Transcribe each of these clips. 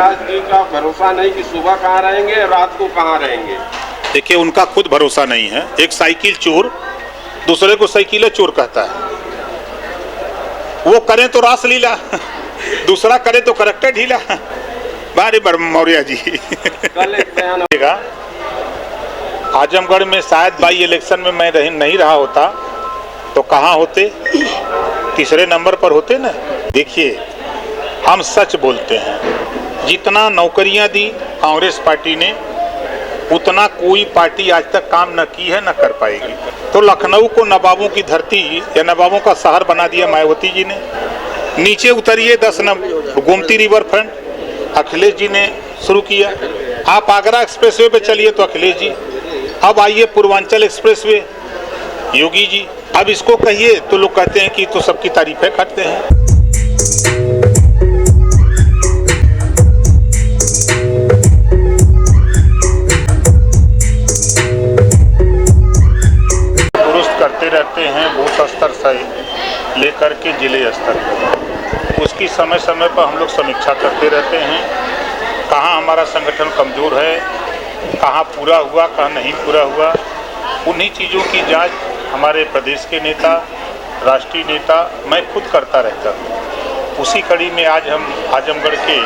महाराज जी का भरोसा नहीं कि सुबह कहाँ रहेंगे, रात को कहाँ रहेंगे। देखिए, उनका खुद भरोसा नहीं है। एक साइकिल चोर दूसरे को साइकिल चोर कहता है। वो करें तो रासलीला, दूसरा करे तो करेक्टर ढीला। बारे मौर्य जी कल एक बयान आजमगढ़ में शायद बाई इलेक्शन में मैं नहीं रहा होता तो कहाँ होते, तीसरे नंबर पर होते ना। देखिए, हम सच बोलते हैं। जितना नौकरियां दी कांग्रेस पार्टी ने, उतना कोई पार्टी आज तक काम न की है, न कर पाएगी। तो लखनऊ को नवाबों की धरती या नवाबों का शहर बना दिया मायावती जी ने। नीचे उतरिए 10 number Gomti river front Akhilesh ji ने शुरू किया। आप आगरा एक्सप्रेसवे पे चलिए तो अखिलेश जी, अब आइए पूर्वांचल एक्सप्रेसवे योगी जी। अब इसको कहिए तो लोग कहते हैं कि तो सबकी तारीफें करते हैं। दुरुस्त करते रहते हैं बूथ स्तर से लेकर के जिले स्तर तक। उसकी समय समय पर हम लोग समीक्षा करते रहते हैं, कहाँ हमारा संगठन कमज़ोर है, कहाँ पूरा हुआ, कहाँ नहीं पूरा हुआ। उन्हीं चीज़ों की जांच हमारे प्रदेश के नेता, राष्ट्रीय नेता, मैं खुद करता रहता हूँ। उसी कड़ी में आज हम आजमगढ़ के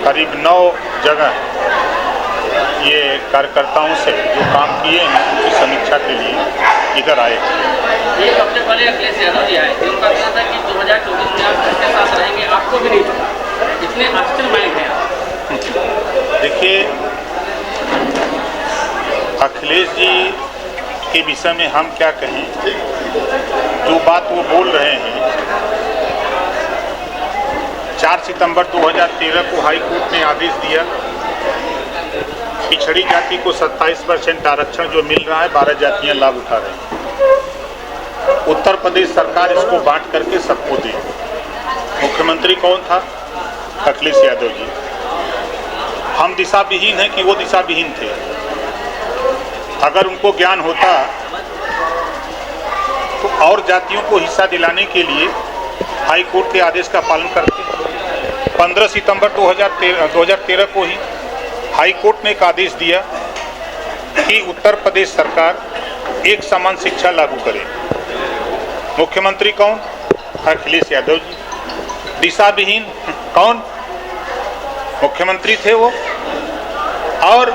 करीब 9 जगह ये कार्यकर्ताओं से जो काम किए हैं उनकी समीक्षा के लिए इधर आए। एक हफ्ते पहले अखिलेश यादव जी आए थे, उनका कहना था कि 2024 में आप किसके साथ रहेंगे आपको भी नहीं पता। इतने मास्टरमाइंड हैं आप। देखिए, अखिलेश जी के विषय में हम क्या कहें, जो बात वो बोल रहे हैं। 4 सितंबर 2013 को हाई कोर्ट ने आदेश दिया, पिछड़ी जाति को 27% आरक्षण जो मिल रहा है 12 जातियां लाभ उठा रही हैं। उत्तर प्रदेश सरकार इसको बांट करके सबको दी। मुख्यमंत्री कौन था? अखिलेश यादव जी। हम दिशा विहीन हैं कि वो दिशा विहीन थे। अगर उनको ज्ञान होता तो और जातियों को हिस्सा दिलाने के लिए हाई कोर्ट के आदेश का पालन करते। 15 सितंबर 2013 को ही हाई कोर्ट ने एक आदेश दिया कि उत्तर प्रदेश सरकार एक समान शिक्षा लागू करे। मुख्यमंत्री कौन? अखिलेश यादव जी। दिशा विहीन कौन? मुख्यमंत्री थे वो। और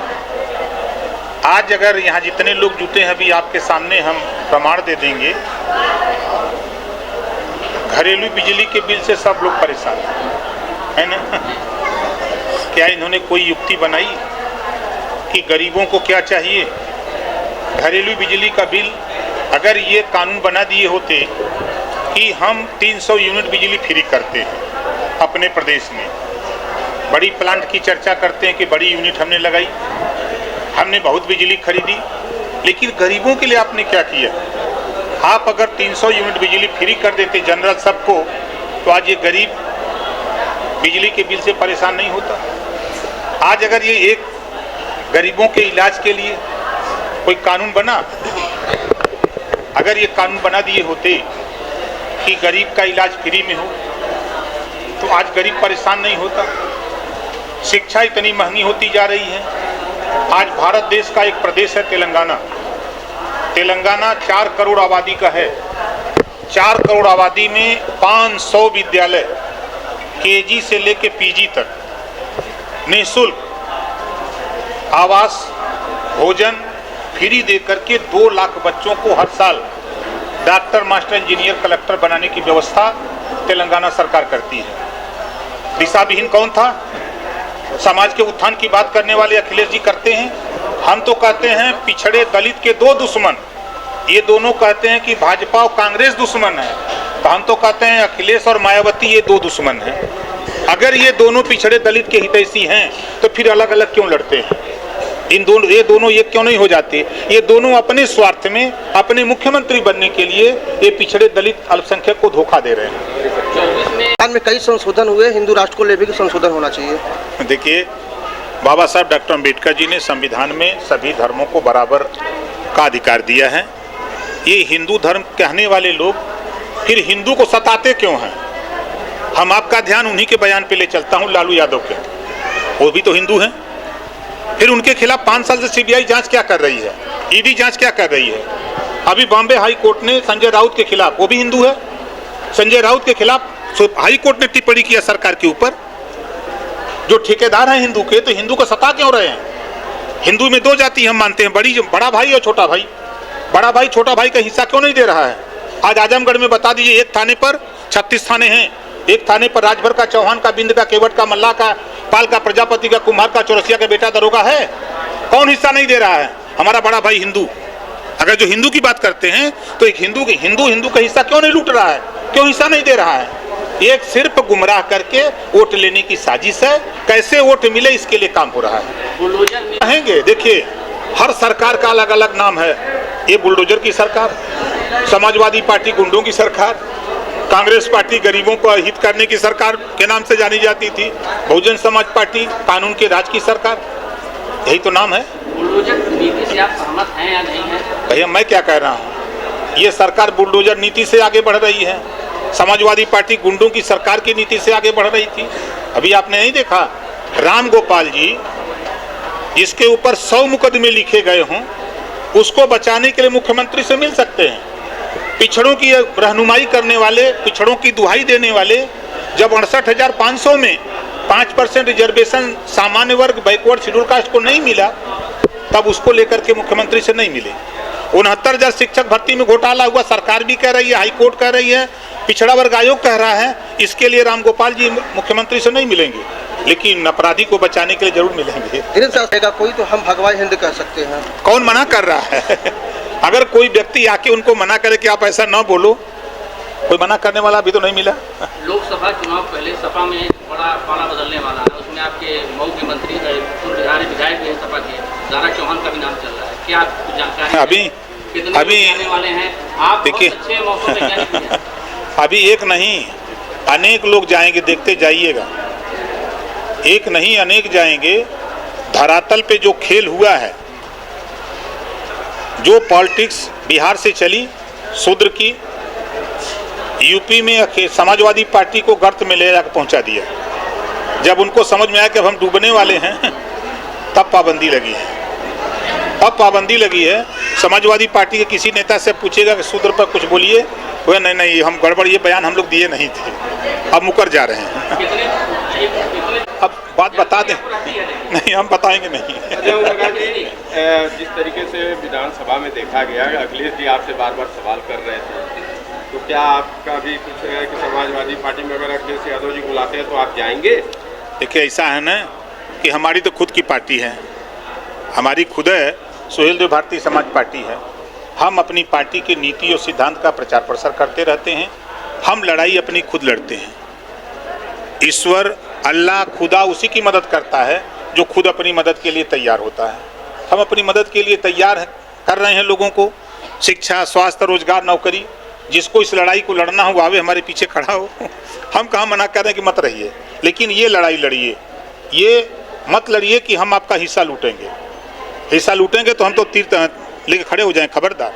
आज अगर यहाँ जितने लोग जुटे हैं, अभी आपके सामने हम प्रमाण दे देंगे, घरेलू बिजली के बिल से सब लोग परेशान है ना। क्या इन्होंने कोई युक्ति बनाई कि गरीबों को क्या चाहिए? घरेलू बिजली का बिल, अगर ये कानून बना दिए होते कि हम 300 यूनिट बिजली फ्री करते हैं अपने प्रदेश में, बड़ी प्लांट की चर्चा करते हैं कि बड़ी यूनिट हमने लगाई, हमने बहुत बिजली खरीदी, लेकिन गरीबों के लिए आपने क्या किया? आप अगर 300 यूनिट बिजली फ्री कर देते जनरल सबको, तो आज ये गरीब बिजली के बिल से परेशान नहीं होता। आज अगर ये एक गरीबों के इलाज के लिए कोई कानून बना, अगर ये कानून बना दिए होते कि गरीब का इलाज फ्री में हो, तो आज गरीब परेशान नहीं होता। शिक्षा इतनी महंगी होती जा रही है। आज भारत देश का एक प्रदेश है तेलंगाना। तेलंगाना 4 करोड़ आबादी का है। 4 करोड़ आबादी में 500 विद्यालय केजी से लेके पीजी तक निःशुल्क आवास, भोजन फ्री दे करके 2 लाख बच्चों को हर साल डॉक्टर, मास्टर, इंजीनियर, कलेक्टर बनाने की व्यवस्था तेलंगाना सरकार करती है। दिशा विहीन कौन था? समाज के उत्थान की बात करने वाले अखिलेश जी करते हैं। हम तो कहते हैं पिछड़े दलित के 2 दुश्मन, ये दोनों कहते हैं कि भाजपा और कांग्रेस दुश्मन है, तो हम तो कहते हैं अखिलेश और मायावती ये 2 दुश्मन हैं। अगर ये दोनों पिछड़े दलित के हितैषी हैं तो फिर अलग अलग क्यों लड़ते हैं? ये दोनों ये क्यों नहीं हो जाते? ये दोनों अपने स्वार्थ में, अपने मुख्यमंत्री बनने के लिए ये पिछड़े दलित अल्पसंख्यक को धोखा दे रहे हैं। में कई संशोधन हुए, हिंदू राष्ट्र को लेकर संशोधन होना चाहिए। देखिए, बाबा साहब डॉक्टर अम्बेडकर जी ने संविधान में सभी धर्मों को बराबर का अधिकार दिया है। ये हिंदू धर्म कहने वाले लोग फिर हिंदू को सताते क्यों हैं? हम आप सबका ध्यान उन्हीं के बयान पे ले चलता हूं, लालू यादव के। वो भी तो हिंदू हैं। फिर उनके खिलाफ 5 साल से सीबीआई जांच क्या कर रही है, ईडी जांच क्या कर रही है। अभी बॉम्बे हाई कोर्ट ने संजय राउत के खिलाफ, वो भी हिंदू है, संजय राउत के खिलाफ हाई कोर्ट ने टिप्पणी किया सरकार के ऊपर। जो ठेकेदार हैं हिंदू के, तो हिंदू को सता क्यों रहे हैं। हिंदू में 2 जाति हम मानते हैं, बड़ा भाई और छोटा भाई। बड़ा भाई छोटा भाई का हिस्सा क्यों नहीं दे रहा है। आज आजमगढ़ में बता दीजिए, एक थाने पर 36 थाने हैं, एक थाने पर राजभर का, चौहान का, बिंद का, केवट का, मल्ला का, पाल का, प्रजापति का, कुम्हार का, चौरसिया का बेटा दरोगा है। कौन हिस्सा नहीं दे रहा है। हमारा बड़ा भाई हिंदू। अगर जो हिंदू की बात करते हैं तो एक हिंदू का हिस्सा क्यों नहीं लूट रहा है, क्यों हिस्सा नहीं दे रहा है। एक सिर्फ गुमराह करके वोट लेने की साजिश है। कैसे वोट मिले इसके लिए काम हो रहा है। कहेंगे देखिए, हर सरकार का अलग अलग नाम है। ये बुलडोजर की सरकार, समाजवादी पार्टी गुंडों की सरकार, कांग्रेस पार्टी गरीबों को हित करने की सरकार के नाम से जानी जाती थी, बहुजन समाज पार्टी कानून के राज की सरकार, यही तो नाम है। बुलडोजर नीति से आप सहमत हैं या नहीं हैं? भैया मैं क्या कह रहा हूँ, ये सरकार बुलडोजर नीति से आगे बढ़ रही है। समाजवादी पार्टी गुंडों की सरकार की नीति से आगे बढ़ रही थी। अभी आपने नहीं देखा, राम गोपाल जी जिसके ऊपर 100 मुकदमे लिखे गए हों, उसको बचाने के लिए मुख्यमंत्री से मिल सकते हैं। पिछड़ों की रहनुमाई करने वाले, पिछड़ों की दुहाई देने वाले, जब 68,500 में 5% रिजर्वेशन सामान्य वर्ग बैकवर्ड शेड्यूल कास्ट को नहीं मिला, तब उसको लेकर के मुख्यमंत्री से नहीं मिले। 69,000 शिक्षक भर्ती में घोटाला हुआ, सरकार भी कह रही है, हाई कोर्ट कह रही है, पिछड़ा वर्ग आयोग कह रहा है, इसके लिए रामगोपाल जी मुख्यमंत्री से नहीं मिलेंगे, लेकिन अपराधी को बचाने के लिए जरूर मिलेंगे। कोई तो हम भगवान हिंद कह सकते हैं। कौन मना कर रहा है। अगर कोई व्यक्ति आके उनको मना करे कि आप ऐसा न बोलो, कोई मना करने वाला अभी तो नहीं मिला। लोकसभा चुनाव पहले सपा में बड़ा पाला बदलने वाला है, उसमें आपके मऊ के मंत्री विधायक भी हैं सपा के, दारा चौहान का भी नाम चल रहा है। क्या आपको जानकारी अभी कितने आने वाले हैं? आप देखिए, अच्छे मौसम वैज्ञानिक हैं। अभी एक नहीं अनेक लोग जाएंगे, देखते जाइएगा। एक नहीं अनेक जाएंगे। धरातल पे जो खेल हुआ है, जो पॉलिटिक्स बिहार से चली शूद्र की, यूपी में समाजवादी पार्टी को गर्त में ले जाकर पहुंचा दिया। जब उनको समझ में आया कि अब हम डूबने वाले हैं, तब पाबंदी लगी है। अब पाबंदी लगी है। समाजवादी पार्टी के किसी नेता से पूछेगा कि शूद्र पर कुछ बोलिए, वह नहीं हम गड़बड़, ये बयान हम लोग दिए नहीं थे, अब मुकर जा रहे हैं। अब बात बता दें, नहीं हम बताएंगे नहीं। जिस तरीके से विधानसभा में देखा गया, अखिलेश जी आपसे बार बार सवाल कर रहे थे, तो क्या आपका भी कुछ है कि समाजवादी पार्टी में अगर अखिलेश यादव जी बुलाते हैं तो आप जाएंगे? देखिए ऐसा है ना कि हमारी तो खुद की पार्टी है, हमारी खुद है सुहेल देव भारतीय समाज पार्टी है। हम अपनी पार्टी की नीति और सिद्धांत का प्रचार प्रसार करते रहते हैं। हम लड़ाई अपनी खुद लड़ते हैं। ईश्वर, अल्लाह, खुदा उसी की मदद करता है जो खुद अपनी मदद के लिए तैयार होता है। हम अपनी मदद के लिए तैयार कर रहे हैं लोगों को। शिक्षा, स्वास्थ्य, रोजगार, नौकरी, जिसको इस लड़ाई को लड़ना हो वो आवे, हमारे पीछे खड़ा हो। हम कहाँ मना कर रहे हैं कि मत रहिए, लेकिन ये लड़ाई लड़िए। ये मत लड़िए कि हम आपका हिस्सा लूटेंगे। हिस्सा लूटेंगे तो हम तो तीर लेके खड़े हो जाएं, खबरदार।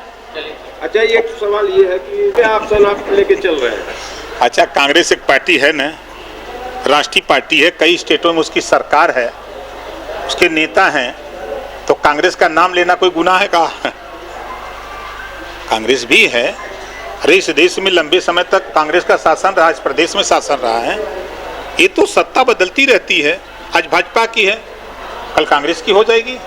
अच्छा, एक सवाल ये है कि क्या ऑप्शन आप लेके चल रहे हैं? अच्छा, कांग्रेस एक पार्टी है ना, राष्ट्रीय पार्टी है, कई स्टेटों में उसकी सरकार है, उसके नेता हैं, तो कांग्रेस का नाम लेना कोई गुनाह है? कहा कांग्रेस भी है। अरे इस देश में लंबे समय तक कांग्रेस का शासन रहा, इस प्रदेश में शासन रहा है। ये तो सत्ता बदलती रहती है। आज भाजपा की है, कल कांग्रेस की हो जाएगी,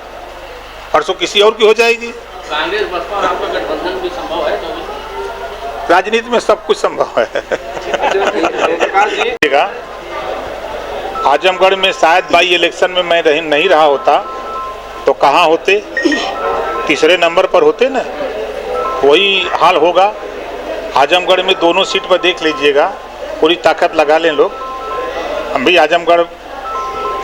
परसों किसी और की हो जाएगी। कांग्रेस बसपा और आपका गठबंधन भी संभव है? तो राजनीति में सब कुछ संभव है। आजमगढ़ में शायद बाई इलेक्शन में मैं नहीं रहा होता तो कहाँ होते, तीसरे नंबर पर होते ना। वही हाल होगा। आजमगढ़ में दोनों सीट पर देख लीजिएगा, पूरी ताकत लगा लें लोग। हम भी आजमगढ़,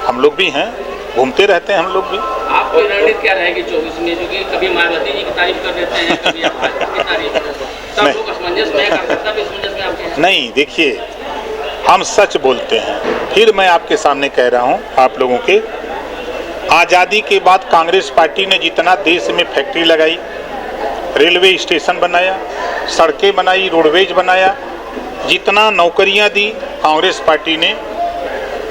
हम लोग भी हैं, घूमते रहते हैं हम लोग भी। आपकी रणनीति क्या रहेगी 24 में? क्योंकि कभी मायावती जी की तारीफ कर देते हैं, कभी आप भाजपा की तारीफ कर देते हैं, सब लोग असमंजस में, कार्यकर्ता भी असमंजस में आपके हैं। नहीं, देखिए हम सच बोलते हैं। फिर मैं आपके सामने कह रहा हूँ, आप लोगों के, आज़ादी के बाद कांग्रेस पार्टी ने जितना देश में फैक्ट्री लगाई, रेलवे स्टेशन बनाया, सड़कें बनाई, रोडवेज बनाया, जितना नौकरियां दी कांग्रेस पार्टी ने,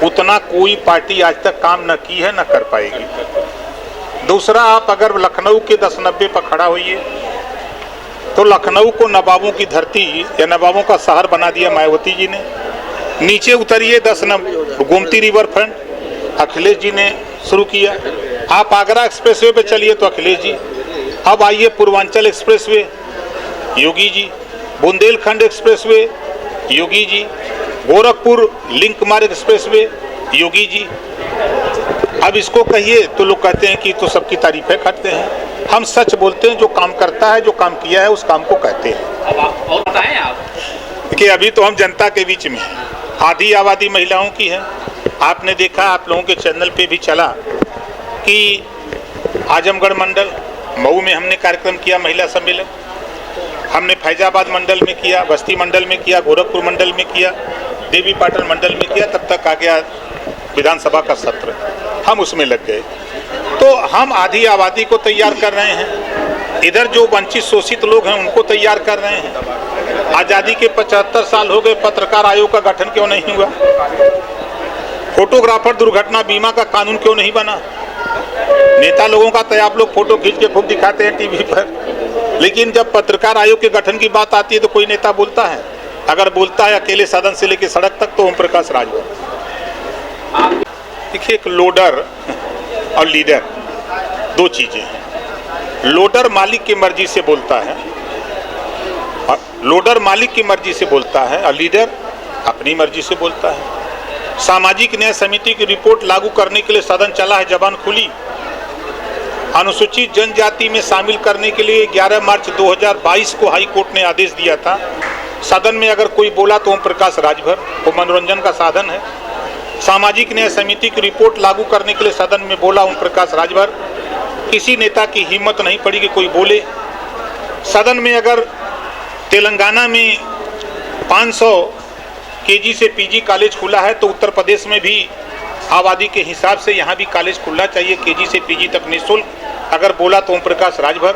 उतना कोई पार्टी आज तक काम न की है, न कर पाएगी। दूसरा, आप अगर लखनऊ के 10-90 पर खड़ा होइए तो लखनऊ को नवाबों की धरती या नवाबों का शहर बना दिया मायावती जी ने। नीचे उतरिए 10 गोमती रिवर फ्रंट अखिलेश जी ने शुरू किया। आप आगरा एक्सप्रेसवे पे चलिए तो अखिलेश जी। अब आइए Purvanchal expressway, Yogi ji. Bundelkhand expressway, Yogi ji. Gorakhpur link मार्ग एक्सप्रेसवे, योगी जी। अब इसको कहिए तो लोग कहते हैं कि तो सबकी तारीफें करते हैं। हम सच बोलते हैं, जो काम करता है, जो काम किया है, उस काम को कहते हैं। अब आप और बताएं आप कि अभी तो हम जनता के बीच में हैं। आधी आबादी महिलाओं की है। आपने देखा, आप लोगों के चैनल पे भी चला कि आजमगढ़ मंडल मऊ में हमने कार्यक्रम किया, महिला सम्मेलन। हमने फैजाबाद मंडल में किया, बस्ती मंडल में किया, गोरखपुर मंडल में किया, देवी पाटन मंडल में किया। तब तक आ गया विधानसभा का सत्र, हम उसमें लग गए। तो हम आधी आबादी को तैयार कर रहे हैं, इधर जो वंचित शोषित लोग हैं उनको तैयार कर रहे हैं। आज़ादी के 75 साल हो गए, पत्रकार आयोग का गठन क्यों नहीं हुआ? फोटोग्राफर दुर्घटना बीमा का कानून क्यों नहीं बना? नेता लोगों का तो आप लोग फोटो खींच के खूब दिखाते हैं टीवी पर, लेकिन जब पत्रकार आयोग के गठन की बात आती है तो कोई नेता बोलता है? अगर बोलता है अकेले सदन से लेकर सड़क तक, तो ओम प्रकाश राजभर। देखिए, एक लोडर और लीडर दो चीजें हैं। लोडर मालिक की मर्जी से बोलता है, लोडर मालिक की मर्जी से बोलता है, और लीडर अपनी मर्जी से बोलता है। सामाजिक न्याय समिति की रिपोर्ट लागू करने के लिए सदन चला है, जबान खुली। अनुसूचित जनजाति में शामिल करने के लिए 11 मार्च 2022 को हाई कोर्ट ने आदेश दिया था। सदन में अगर कोई बोला तो ओम प्रकाश राजभर, वो मनोरंजन का साधन है। सामाजिक न्याय समिति की रिपोर्ट लागू करने के लिए सदन में बोला ओम प्रकाश राजभर। किसी नेता की हिम्मत नहीं पड़ी कि कोई बोले। सदन में अगर तेलंगाना में 500 केजी से पीजी कॉलेज खुला है, तो उत्तर प्रदेश में भी आबादी के हिसाब से यहाँ भी कॉलेज खुलना चाहिए, केजी से पीजी तक निःशुल्क। अगर बोला तो ओम प्रकाश राजभर।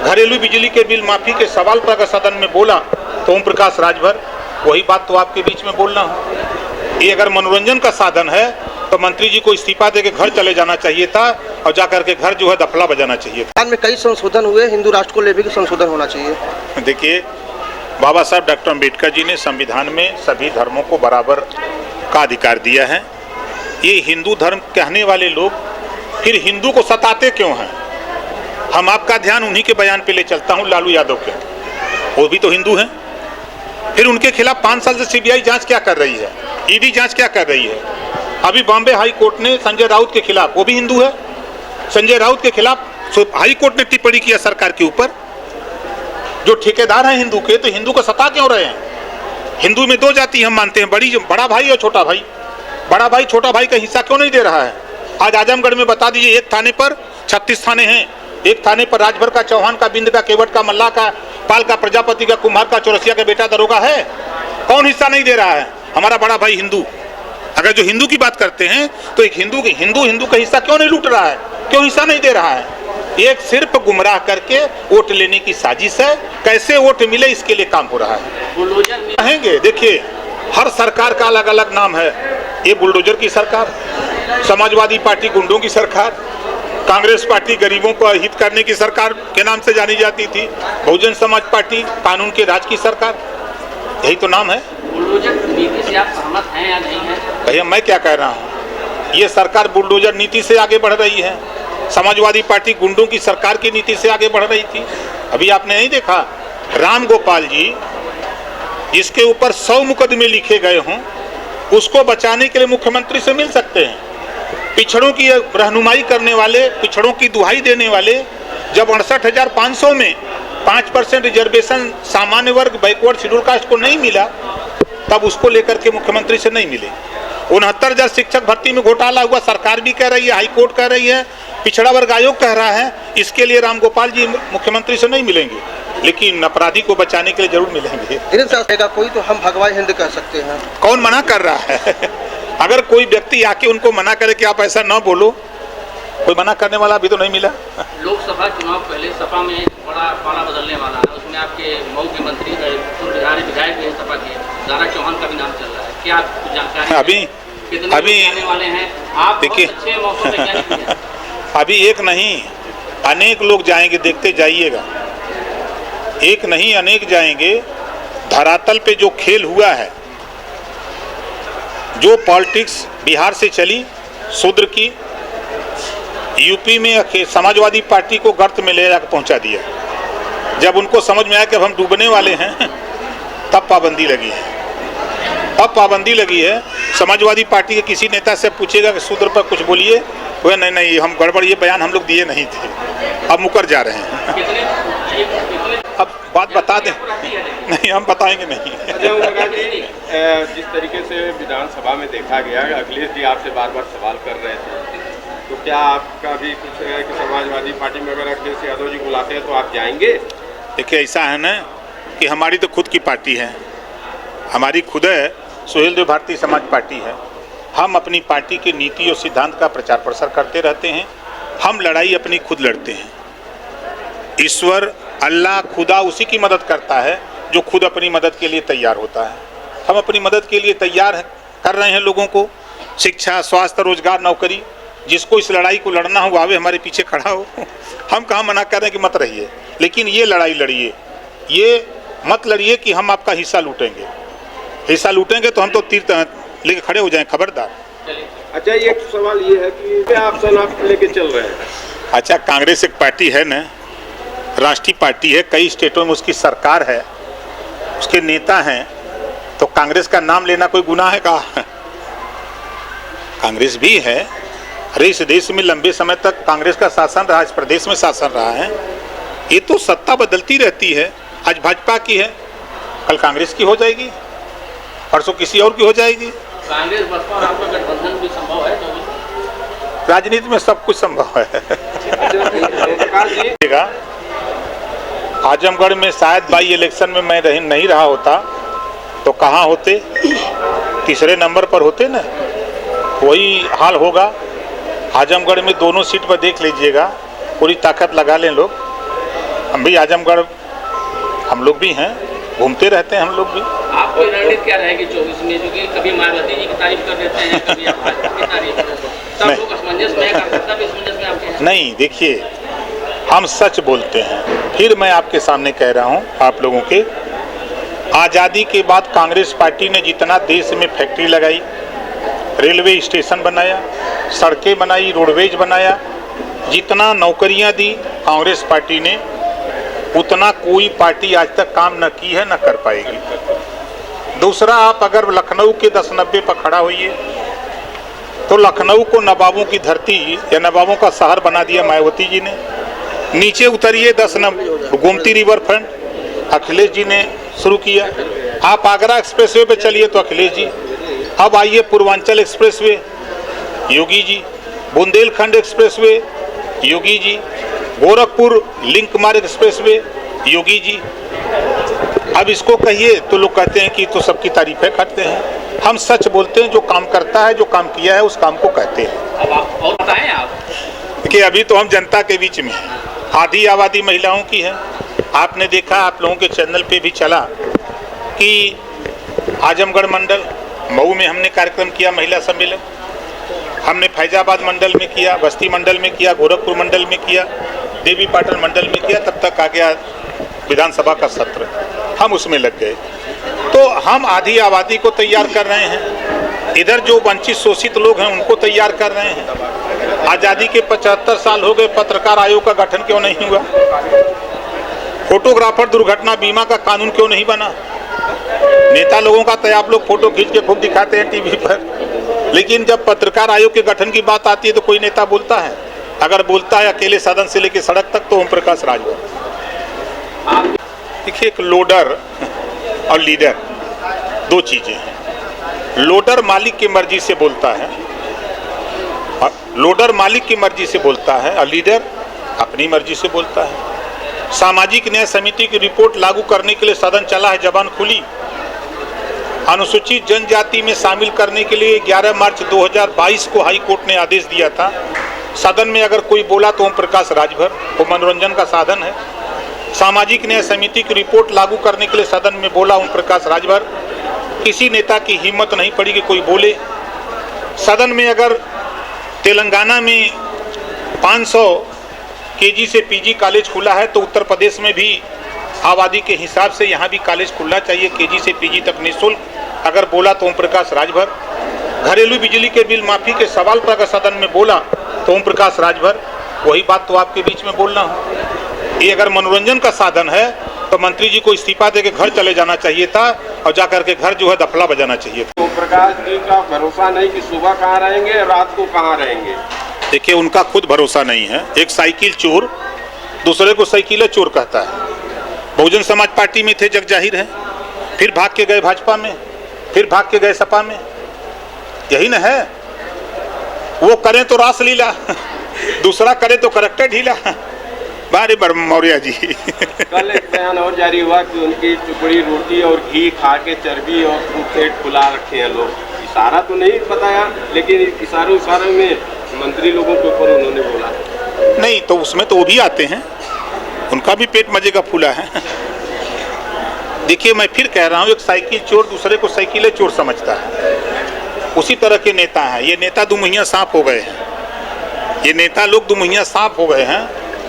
घरेलू बिजली के बिल माफी के सवाल पर अगर सदन में बोला तो ओम प्रकाश राजभर। वही बात तो आपके बीच में बोलना हो। ये अगर मनोरंजन का साधन है तो मंत्री जी को इस्तीफा देके घर चले जाना चाहिए था, और जाकर के घर जो है दफला बजाना चाहिए था। में कई संशोधन हुए, हिंदू राष्ट्र को लेकर संशोधन होना चाहिए। देखिए, बाबा साहब डॉक्टर अम्बेडकर जी ने संविधान में सभी धर्मों को बराबर का अधिकार दिया है। ये हिंदू धर्म कहने वाले लोग फिर हिंदू को सताते क्यों हैं? हम आपका ध्यान उन्हीं के बयान पे ले चलता हूँ, लालू यादव के। वो भी तो हिंदू हैं। फिर उनके खिलाफ 5 साल से सीबीआई जांच क्या कर रही है, ईडी जांच क्या कर रही है? अभी बॉम्बे हाई कोर्ट ने संजय राउत के खिलाफ, वो भी हिंदू है, संजय राउत के खिलाफ हाई कोर्ट ने टिप्पणी किया सरकार के ऊपर। जो ठेकेदार हैं हिंदू के, तो हिंदू को सता क्यों रहे हैं? हिंदू में 2 जाति हम मानते हैं, बड़ा भाई और छोटा भाई। बड़ा भाई छोटा भाई का हिस्सा क्यों नहीं दे रहा है? आज आजमगढ़ में बता दीजिए, एक थाने पर 36 थाने हैं। एक थाने पर राजभर का, चौहान का, बिंद का, केवट का, मल्ला का, पाल का, प्रजापति का, कुम्हार का, चौरसिया का बेटा दरोगा है। कौन हिस्सा नहीं दे रहा है? हमारा बड़ा भाई हिंदू। अगर जो हिंदू की बात करते हैं तो एक हिंदू का हिस्सा क्यों नहीं लूट रहा है? क्यों हिस्सा नहीं दे रहा है? एक सिर्फ गुमराह करके वोट लेने की साजिश है। कैसे वोट मिले, इसके लिए काम हो रहा है। कहेंगे, देखिए, हर सरकार का अलग अलग नाम है। ये बुलडोजर की सरकार, समाजवादी पार्टी गुंडों की सरकार, कांग्रेस पार्टी गरीबों को हित करने की सरकार के नाम से जानी जाती थी, बहुजन समाज पार्टी कानून के राज की सरकार, यही तो नाम है। बुलडोजर नीति से आप सहमत हैं या नहीं हैं? भैया, मैं क्या कह रहा हूँ? ये सरकार बुलडोजर नीति से आगे बढ़ रही है। समाजवादी पार्टी गुंडों की सरकार की नीति से आगे बढ़ रही थी। अभी आपने नहीं देखा, राम गोपाल जी जिसके ऊपर 100 मुकदमे लिखे गए हों, उसको बचाने के लिए मुख्यमंत्री से मिल सकते हैं। पिछड़ों की रहनुमाई करने वाले, पिछड़ों की दुहाई देने वाले, जब 68,500 में 5% रिजर्वेशन सामान्य वर्ग बैकवर्ड शेड्यूल कास्ट को नहीं मिला, तब उसको लेकर के मुख्यमंत्री से नहीं मिले। 69,000 शिक्षक भर्ती में घोटाला हुआ, सरकार भी कह रही है, हाई कोर्ट कह रही है, पिछड़ा वर्ग आयोग कह रहा है। इसके लिए रामगोपाल जी मुख्यमंत्री से नहीं मिलेंगे, लेकिन अपराधी को बचाने के लिए जरूर मिलेंगे। कोई तो हम भगवान हिंद कह सकते हैं। कौन मना कर रहा है? अगर कोई व्यक्ति आके उनको मना करे कि आप ऐसा न बोलो, कोई मना करने वाला अभी तो नहीं मिला। लोकसभा चुनाव पहले सपा में बड़ा पाला बदलने वाला है, उसमें आपके मऊ के मंत्री विधायक भी हैं सपा के, दारा चौहान का भी नाम चल रहा है, क्या कुछ जानकारी है? अभी कितने अभी लोग आने वाले हैं? आप देखिए बहुत अच्छे मौसम वैज्ञानिक हैं। अभी एक नहीं अनेक लोग जाएंगे, देखते जाइएगा। एक नहीं अनेक जाएंगे। धरातल पे जो खेल हुआ है, जो पॉलिटिक्स बिहार से चली शूद्र की, यूपी में समाजवादी पार्टी को गर्त में ले जाकर पहुंचा दिया। जब उनको समझ में आया कि अब हम डूबने वाले हैं, तब पाबंदी लगी है। अब पाबंदी लगी है। समाजवादी पार्टी के किसी नेता से पूछेगा कि शूद्र पर कुछ बोलिए, वह नहीं हम गड़बड़, ये बयान हम लोग दिए नहीं थे, अब मुकर जा रहे हैं। कितने अब बात बता दें? नहीं, हम बताएंगे नहीं। अजय ओमप्रकाश जी, जिस तरीके से विधानसभा में देखा गया, अखिलेश जी आपसे बार बार सवाल कर रहे थे, तो क्या आपका भी कुछ है कि समाजवादी पार्टी में अगर अखिलेश यादव जी बुलाते हैं तो आप जाएंगे? देखिए, ऐसा है ना कि हमारी तो खुद की पार्टी है, हमारी खुद है, सुहेल देव भारतीय समाज पार्टी है। हम अपनी पार्टी की नीति और सिद्धांत का प्रचार प्रसार करते रहते हैं। हम लड़ाई अपनी खुद लड़ते हैं। ईश्वर, अल्लाह, खुदा उसी की मदद करता है जो खुद अपनी मदद के लिए तैयार होता है। हम अपनी मदद के लिए तैयार कर रहे हैं लोगों को। शिक्षा, स्वास्थ्य, रोजगार, नौकरी, जिसको इस लड़ाई को लड़ना हो आवे, हमारे पीछे खड़ा हो। हम कहाँ मना कर रहे हैं कि मत रहिए, लेकिन ये लड़ाई लड़िए। ये मत लड़िए कि हम आपका हिस्सा लूटेंगे। हिस्सा लूटेंगे तो हम तो तीर लेके खड़े हो जाएं, खबरदार। अच्छा, एक सवाल ये है कि क्या ऑप्शन आप लेके चल रहे हैं? अच्छा, कांग्रेस एक पार्टी है ना, राष्ट्रीय पार्टी है, कई स्टेटों में उसकी सरकार है, उसके नेता हैं, तो कांग्रेस का नाम लेना कोई गुनाह है? का कांग्रेस भी है। अरे इस देश में लंबे समय तक कांग्रेस का शासन रहा, इस प्रदेश में शासन रहा है। ये तो सत्ता बदलती रहती है। आज भाजपा की है, कल कांग्रेस की हो जाएगी, परसों किसी और की हो जाएगी। कांग्रेस बसपा और आपका गठबंधन भी संभव है? तो राजनीति में सब कुछ संभव है। आजमगढ़ में शायद बाई इलेक्शन में मैं नहीं रहा होता तो कहाँ होते? तीसरे नंबर पर होते ना। वही हाल होगा। आजमगढ़ में दोनों सीट पर देख लीजिएगा, पूरी ताकत लगा लें लोग। हम भी आजमगढ़, हम लोग भी हैं, घूमते रहते हैं हम लोग भी। आपकी रणनीति क्या रहेगी 24 में? क्योंकि कभी मायावती जी की तारीफ कर देते हैं, कभी आप भाजपा की तारीफ कर देते हैं, सब लोग असमंजस में, कार्यकर्ता भी असमंजस में आपके हैं। नहीं, देखिए, हम सच बोलते हैं। फिर मैं आपके सामने कह रहा हूं, आप लोगों के, आज़ादी के बाद कांग्रेस पार्टी ने जितना देश में फैक्ट्री लगाई, रेलवे स्टेशन बनाया, सड़कें बनाई, रोडवेज बनाया, जितना नौकरियां दी कांग्रेस पार्टी ने, उतना कोई पार्टी आज तक काम न की है, न कर पाएगी। दूसरा, आप अगर लखनऊ के 10-90 पर खड़ा होइए तो लखनऊ को नवाबों की धरती या नवाबों का शहर बना दिया मायावती जी ने। नीचे उतरिए 10 number Gomti river front Akhilesh ji ने शुरू किया। आप आगरा एक्सप्रेसवे पे चलिए तो अखिलेश जी। अब आइए Purvanchal expressway, Yogi ji. Bundelkhand expressway, Yogi ji. Gorakhpur link मार्ग एक्सप्रेसवे, योगी जी। अब इसको कहिए तो लोग कहते हैं कि तो सबकी तारीफें करते हैं। हम सच बोलते हैं, जो काम करता है, जो काम किया है, उस काम को कहते हैं। अब आप और बताएं आप कि अभी तो हम जनता के बीच में हैं। आधी आबादी महिलाओं की है। आपने देखा, आप लोगों के चैनल पे भी चला कि आजमगढ़ मंडल मऊ में हमने कार्यक्रम किया, महिला सम्मेलन। हमने फैजाबाद मंडल में किया, बस्ती मंडल में किया, गोरखपुर मंडल में किया, देवी पाटन मंडल में किया। तब तक आ गया विधानसभा का सत्र, हम उसमें लग गए। तो हम आधी आबादी को तैयार कर रहे हैं, इधर जो वंचित शोषित लोग हैं उनको तैयार कर रहे हैं। आज़ादी के 75 साल हो गए, पत्रकार आयोग का गठन क्यों नहीं हुआ? फोटोग्राफर दुर्घटना बीमा का कानून क्यों नहीं बना? नेता लोगों का तो आप लोग फोटो खींच के खूब दिखाते हैं टीवी पर, लेकिन जब पत्रकार आयोग के गठन की बात आती है तो कोई नेता बोलता है? अगर बोलता है अकेले सदन से लेकर सड़क तक, तो ओम प्रकाश राजभर। देखिए, एक लोडर और लीडर दो चीजें हैं। लोडर मालिक की मर्जी से बोलता है, लोडर मालिक की मर्जी से बोलता है, और लीडर अपनी मर्जी से बोलता है। सामाजिक न्याय समिति की रिपोर्ट लागू करने के लिए सदन चला है, जबान खुली। अनुसूचित जनजाति में शामिल करने के लिए 11 मार्च 2022 को हाई कोर्ट ने आदेश दिया था। सदन में अगर कोई बोला तो ओम प्रकाश राजभर, वो मनोरंजन का साधन है। सामाजिक न्याय समिति की रिपोर्ट लागू करने के लिए सदन में बोला ओम प्रकाश राजभर। किसी नेता की हिम्मत नहीं पड़ी कि कोई बोले। सदन में अगर तेलंगाना में 500 केजी से पीजी कॉलेज खुला है तो उत्तर प्रदेश में भी आबादी के हिसाब से यहाँ भी कॉलेज खुलना चाहिए, केजी से पीजी तक निःशुल्क। अगर बोला तो ओम प्रकाश राजभर। घरेलू बिजली के बिल माफी के सवाल पर अगर सदन में बोला तो ओम प्रकाश राजभर। वही बात तो आपके बीच में बोलना हो। ये अगर मनोरंजन का साधन है तो मंत्री जी को इस्तीफा दे के घर चले जाना चाहिए था और जाकर के घर जो है दफला बजाना चाहिए था। ओम प्रकाश जी का भरोसा नहीं कि सुबह कहाँ रहेंगे और रात को कहाँ रहेंगे। देखिए, उनका खुद भरोसा नहीं है। एक साइकिल चोर दूसरे को साइकिल चोर कहता है। बहुजन समाज पार्टी में थे, जग जाहिर है, फिर भाग के गए भाजपा में, फिर भाग के गए सपा में। यही न है, वो करें तो रासलीला, दूसरा करे तो करेक्टर ढीला। बारे मौर्य जी कल एक बयान और जारी हुआ कि उनकी टुकड़ी रोटी और घी खा के चर्बी और पेट फुला रखे हैं लोग। इशारा तो नहीं बताया, लेकिन इशारों में मंत्री लोगों के ऊपर उन्होंने बोला। नहीं तो उसमें तो वो भी आते हैं, उनका भी पेट मजे का फूला है। देखिए, मैं फिर कह रहा हूँ, एक साइकिल चोर दूसरे को साइकिल चोर समझता है। उसी तरह के नेता हैं ये। नेता दुमुहिया सांप हो गए हैं। ये नेता लोग दुमुहिया सांप हो गए हैं।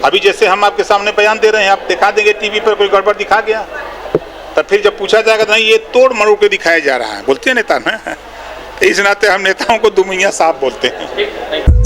अभी जैसे हम आपके सामने बयान दे रहे हैं, आप दिखा देंगे टीवी पर कोई गड़बड़ दिखा गया, तब फिर जब पूछा जाएगा तो नहीं, ये तोड़ मरोड़ के दिखाया जा रहा है, बोलते हैं नेता ना। इस नाते हम नेताओं को दुमुहिया सांप बोलते हैं।